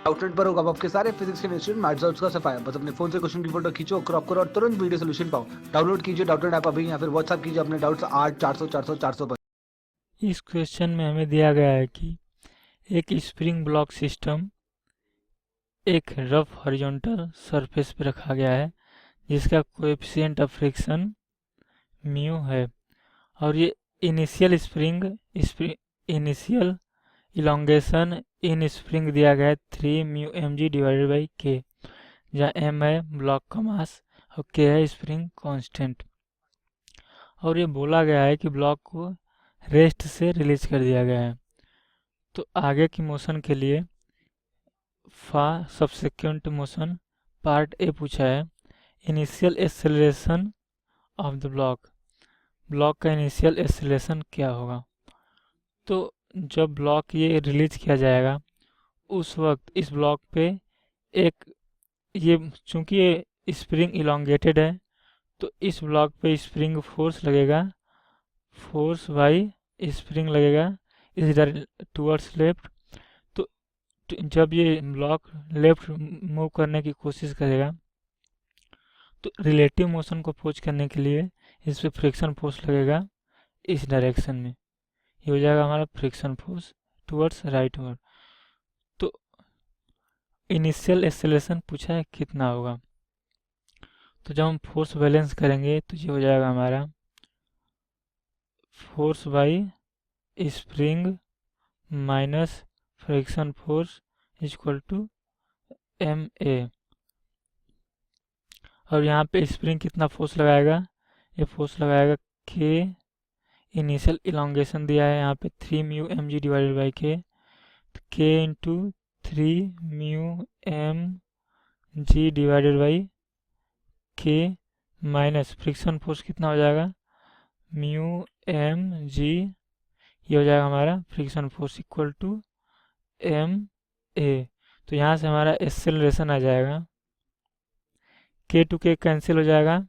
Outlet पर होगा आपके सारे फिजिक्स के इंस्टीट्यूट मैथ्स का सफाया। बस अपने फोन से क्वेश्चन की फोटो खींचो, क्रॉप करो और तुरंत वीडियो सोल्यूशन पाओ। डाउनलोड कीजिए डाउटनेट ऐप अभी या फिर व्हाट्सएप कीजिए अपने डाउट्स 8 400 400 400 पर। इस क्वेश्चन में हमें दिया गया है कि एक स्प्रिंग ब्लॉक सिस्टम एक रफ हॉरिजॉन्टल सरफेस पर रखा गया है जिसका कोएफिशिएंट ऑफ फ्रिक्शन म्यू है और ये initial initial elongation in spring दिया गया है 3 mu M G divided by K, जहाँ एम है ब्लॉक का मास और के है स्प्रिंग कांस्टेंट। और ये बोला गया है कि ब्लॉक को रेस्ट से रिलीज कर दिया गया है। तो आगे की मोशन के लिए सबसिक्वेंट मोशन पार्ट ए पूछा है। Initial acceleration of the block का इनिशियल एक्सेलरेशन क्या होगा। तो जब ब्लॉक ये रिलीज किया जाएगा उस वक्त इस ब्लॉक पे एक ये चूंकि ये स्प्रिंग इलोंगेटेड है तो इस ब्लॉक पे स्प्रिंग फोर्स लगेगा, फोर्स बाई स्प्रिंग लगेगा इस टूवर्ड्स लेफ्ट। तो जब ये ब्लॉक लेफ्ट मूव करने की कोशिश करेगा तो रिलेटिव मोशन को अप्रोच करने के लिए इस पे फ्रिक्शन फोर्स लगेगा इस डायरेक्शन में। ये हो जाएगा हमारा फ्रिक्शन फोर्स टुवर्ड्स राइटवर्ड। तो इनिशियल एक्सेलरेशन पूछा है कितना होगा। तो जब हम फोर्स बैलेंस करेंगे तो ये हो जाएगा हमारा force by spring minus friction force equal to M A. और यहाँ पे स्प्रिंग कितना फोर्स लगाएगा, ये फोर्स लगाएगा के। इनिशियल इलोंगेशन दिया है यहाँ पे 3 mu M G divided by K into 3 mu M G divided by K minus friction force कितना हो जाएगा म्यू एम जी, ये हो जाएगा हमारा friction force equal to M A. तो यहाँ से हमारा एक्सेलरेशन आ जाएगा, के टू के कैंसिल हो जाएगा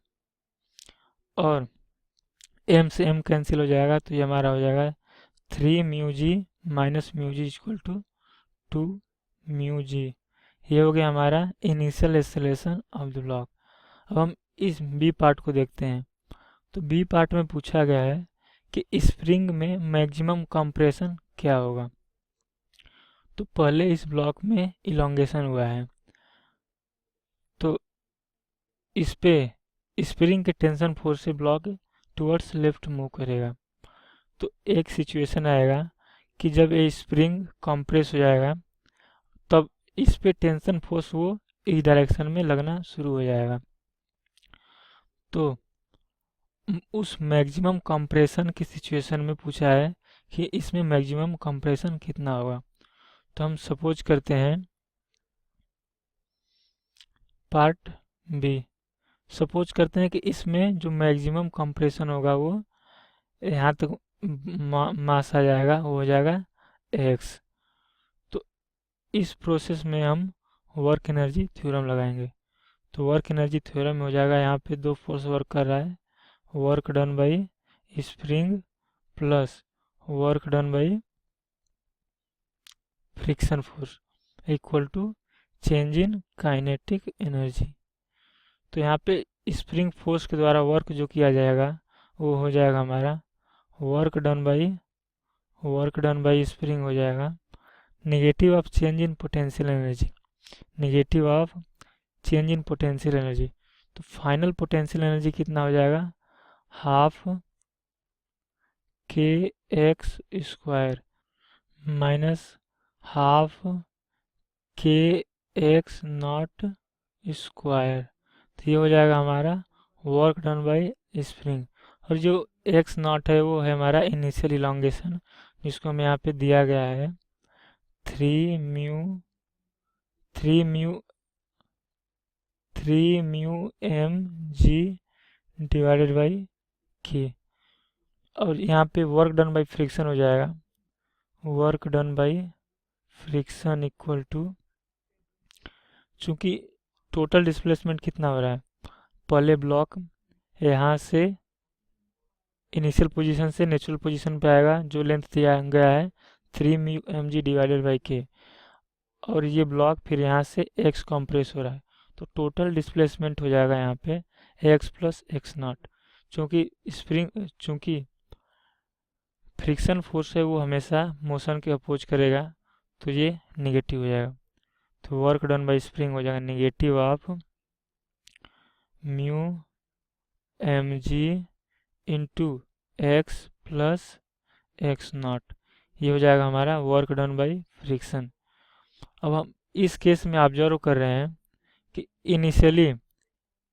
और एम से एम कैंसिल हो जाएगा। तो ये हमारा हो जाएगा 3 mu G minus mu G equal to 2 mu G. ये हो गया हमारा initial acceleration of the block. अब हम इस बी पार्ट को देखते हैं। तो बी पार्ट में पूछा गया है कि स्प्रिंग में मैक्सिमम कंप्रेशन क्या होगा। तो पहले इस ब्लॉक में इलोंगेशन हुआ है तो इस पे स्प्रिंग के टेंशन फोर्स से ब्लॉक टुवर्ड्स लेफ्ट मूव करेगा। तो एक सिचुएशन आएगा कि जब ये स्प्रिंग कंप्रेस हो जाएगा तब इस पे टेंशन फोर्स वो इस डायरेक्शन में लगना शुरू हो जाएगा। तो उस मैक्सिमम कंप्रेशन की सिचुएशन में पूछा है कि इसमें मैक्सिमम कंप्रेशन कितना होगा। तो हम सपोज करते हैं पार्ट बी, सपोज करते हैं कि इसमें जो मैक्सिमम कंप्रेशन होगा वो यहाँ तक मास आ जाएगा, वो हो जाएगा एक्स। तो इस प्रोसेस में हम वर्क एनर्जी थ्योरम लगाएंगे। तो वर्क एनर्जी थ्योरम में हो जाएगा यहाँ पे दो फोर्स वर्क कर रहा है, work done by spring plus work done by friction force equal to change in kinetic energy. तो यहाँ पे स्प्रिंग फोर्स के द्वारा वर्क जो किया जाएगा वो हो जाएगा हमारा वर्क डन बाई स्प्रिंग हो जाएगा negative of change in potential energy, negative of change in potential energy. तो फाइनल पोटेंशियल एनर्जी कितना हो जाएगा half K X square minus half K x naught square. तो ये हो जाएगा हमारा वर्क डन बाई स्प्रिंग। और जो एक्स नॉट है वो है हमारा इनिशियल इलोंगेशन जिसको हमें यहाँ पे दिया गया है 3 mu M G divided by K. और यहाँ पे वर्क डन बाई फ्रिक्शन हो जाएगा work done by friction equal to, चूंकि टोटल डिस्प्लेसमेंट कितना हो रहा है, पहले ब्लॉक यहाँ से इनिशियल पोजीशन से नेचुरल पोजीशन पे आएगा जो लेंथ दिया गया है 3 mu M G divided by K. और ये ब्लॉक फिर यहाँ से x कंप्रेस हो रहा है, तो टोटल डिस्प्लेसमेंट हो जाएगा यहाँ पे x प्लस एक्स नॉट। चूँकि फ्रिक्शन फोर्स है वो हमेशा मोशन के अपोज करेगा, तो ये निगेटिव हो जाएगा। तो वर्क डन बाई स्प्रिंग हो जाएगा negative of mu M G into X plus X naught. ये हो जाएगा हमारा वर्क डन बाई फ्रिक्शन। अब हम इस केस में ऑब्जर्व कर रहे हैं कि इनिशियली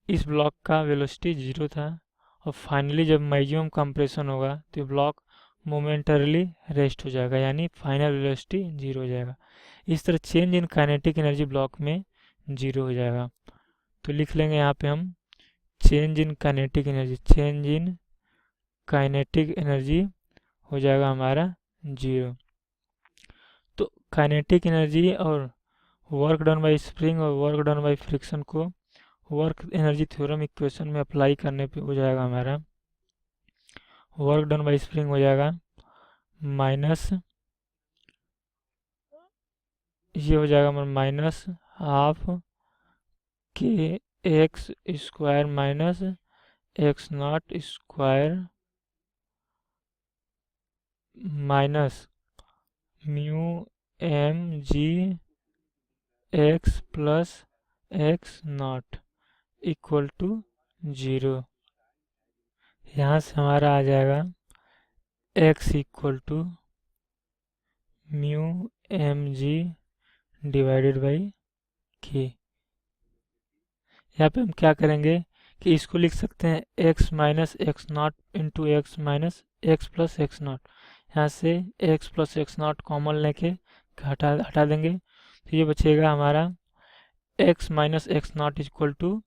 इस ब्लॉक का वेलोसिटी 0 था और फाइनली जब मैक्सिमम कंप्रेशन होगा तो ब्लॉक मोमेंटरली रेस्ट हो जाएगा, यानी फाइनल वेलोसिटी 0 हो जाएगा। इस तरह change in kinetic energy block में 0 हो जाएगा। तो लिख लेंगे यहाँ पे हम चेंज इन काइनेटिक एनर्जी हो जाएगा हमारा 0। तो काइनेटिक एनर्जी और वर्क डन बाई स्प्रिंग और वर्क डन बाई फ्रिक्शन को वर्क एनर्जी थ्योरम इक्वेशन में अप्लाई करने पे हो जाएगा हमारा वर्क डन बाई स्प्रिंग हो जाएगा माइनस, ये हो जाएगा हमारा minus half K X square minus X naught square minus mu M G X plus X naught equal to 0। यहाँ से हमारा आ जाएगा x equal to mu M G divided by K. यहाँ पे हम क्या करेंगे कि इसको लिख सकते हैं x minus X naught into X minus X plus X naught. यहाँ से x plus X naught common लेके हटा देंगे, तो ये बचेगा हमारा x minus X naught equal to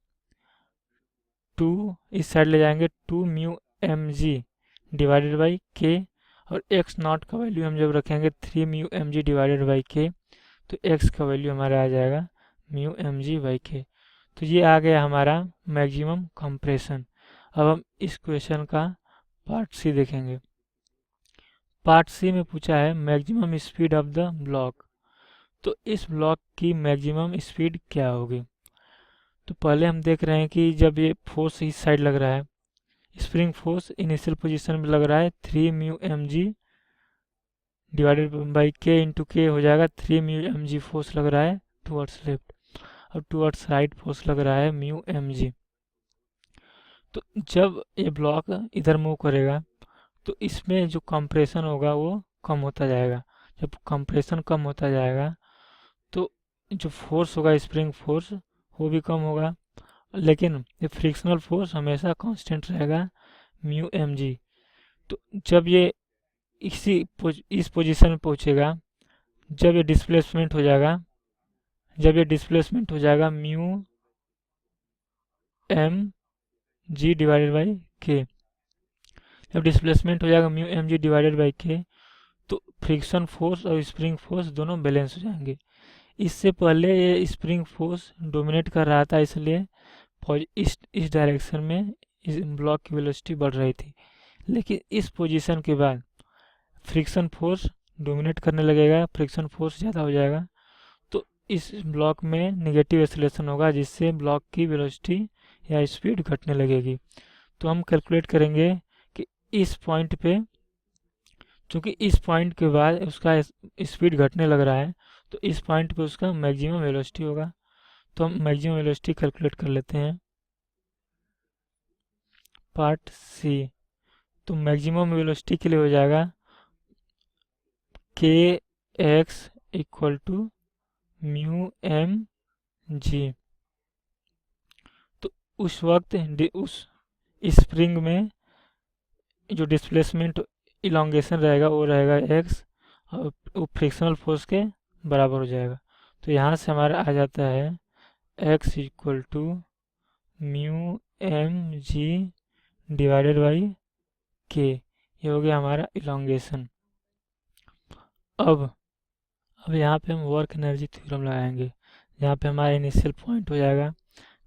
2, इस साइड ले जाएंगे 2 mu M G divided by K, और x नॉट का वैल्यू हम जब रखेंगे 3 mu M G divided by K, तो x का वैल्यू हमारा आ जाएगा mu M ji by K. तो ये आ गया हमारा मैक्सिमम कंप्रेशन। अब हम इस क्वेश्चन का पार्ट सी देखेंगे। पार्ट सी में पूछा है maximum speed of the block. तो इस ब्लॉक की मैक्सिमम स्पीड क्या होगी? तो पहले हम देख रहे हैं कि जब ये फोर्स इस साइड लग रहा है, स्प्रिंग फोर्स इनिशियल पोजीशन में लग रहा है 3 mu M G divided by K into K हो जाएगा 3 म्यू एम जी फोर्स लग रहा है टुवर्ड्स लेफ्ट, और टुवर्ड्स राइट फोर्स लग रहा है म्यू एम जी। तो जब ये ब्लॉक इधर मूव करेगा तो इसमें जो कंप्रेशन होगा वो कम होता जाएगा। जब कंप्रेशन कम होता जाएगा तो जो फोर्स होगा स्प्रिंग फोर्स वो भी कम होगा, लेकिन ये फ्रिक्शनल फोर्स हमेशा कांस्टेंट रहेगा म्यू एम जी। तो जब ये इस पोजीशन में पहुंचेगा, जब ये डिस्प्लेसमेंट हो जाएगा mu M G divided by K, जब डिस्प्लेसमेंट हो जाएगा mu M G divided by K, तो फ्रिक्शन फोर्स और स्प्रिंग फोर्स दोनों बैलेंस हो जाएंगे। इससे पहले ये स्प्रिंग फोर्स डोमिनेट कर रहा था, इसलिए इस डायरेक्शन में इस ब्लॉक की वेलोसिटी बढ़ रही थी, लेकिन इस पोजीशन के बाद फ्रिक्शन फोर्स डोमिनेट करने लगेगा, फ्रिक्शन फोर्स ज़्यादा हो जाएगा, तो इस ब्लॉक में नेगेटिव एक्सेलरेशन होगा, जिससे ब्लॉक की वेलोसिटी या स्पीड घटने लगेगी। तो हम कैलकुलेट करेंगे कि इस पॉइंट पे, चूँकि इस पॉइंट के बाद उसका स्पीड घटने लग रहा है, तो इस पॉइंट पे उसका मैक्सिमम वेलोसिटी होगा। तो हम मैक्सिमम वेलोसिटी कैलकुलेट कर लेते हैं। पार्ट सी, तो मैक्सिमम वेलोसिटी के लिए हो जाएगा K X equal to mu M G. तो उस वक्त उस स्प्रिंग में जो डिस्प्लेसमेंट इलोंगेशन रहेगा वो रहेगा एक्स, और वो फ्रिक्शनल फोर्स के बराबर हो जाएगा। तो यहाँ से हमारा आ जाता है x equal to mu M G divided by K. ये हो गया हमारा इलोंगेशन। अब यहाँ पे हम वर्क एनर्जी थ्योरम लगाएंगे, जहाँ पे हमारा इनिशियल पॉइंट हो जाएगा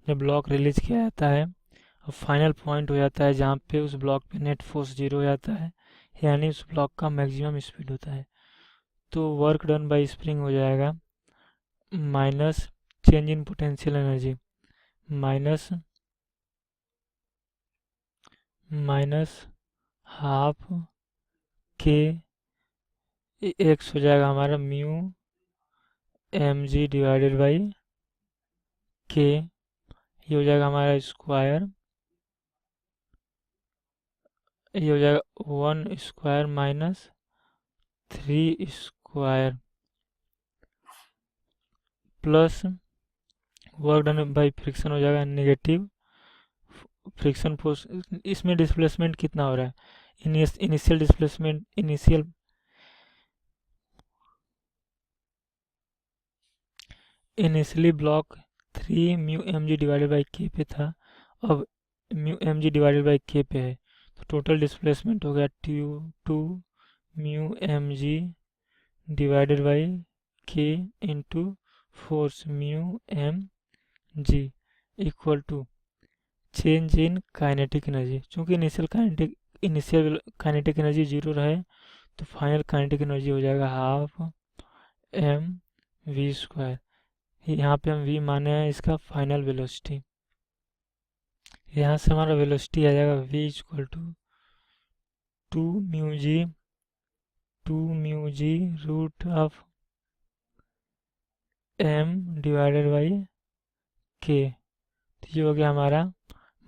जब ब्लॉक रिलीज किया जाता है, और फाइनल पॉइंट हो जाता है जहाँ पे उस ब्लॉक पे नेट फोर्स 0 हो जाता है, यानी उस ब्लॉक का मैक्सिमम स्पीड होता है। तो वर्क डन बाई स्प्रिंग हो जाएगा minus change in potential energy minus half K X हो जाएगा हमारा mu M G divided by K, ये हो जाएगा हमारा स्क्वायर, ये हो जाएगा 1 square minus 3 square plus work done by friction हो जाएगा नेगेटिव फ्रिक्शन फोर्स। इसमें डिस्प्लेसमेंट कितना हो रहा है, initial displacement initially block 3 mu M G divided by K पे था, अब mu M G divided by K पे है, तो टोटल डिस्प्लेसमेंट हो गया 2 mu M G divided by K into force mu M G equal to change in kinetic energy. चूँकि initial kinetic energy 0 रहे तो फाइनल काइनेटिक एनर्जी हो जाएगा हाफ एम वी स्क्वायर। यहाँ पे हम v माने हैं इसका फाइनल वेलोसिटी, यहाँ से हमारा वेलोसिटी आ जाएगा v equal to 2 mu G root of m divided by k, तो ये हो गया हमारा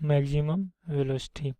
मैक्सिमम वेलोसिटी।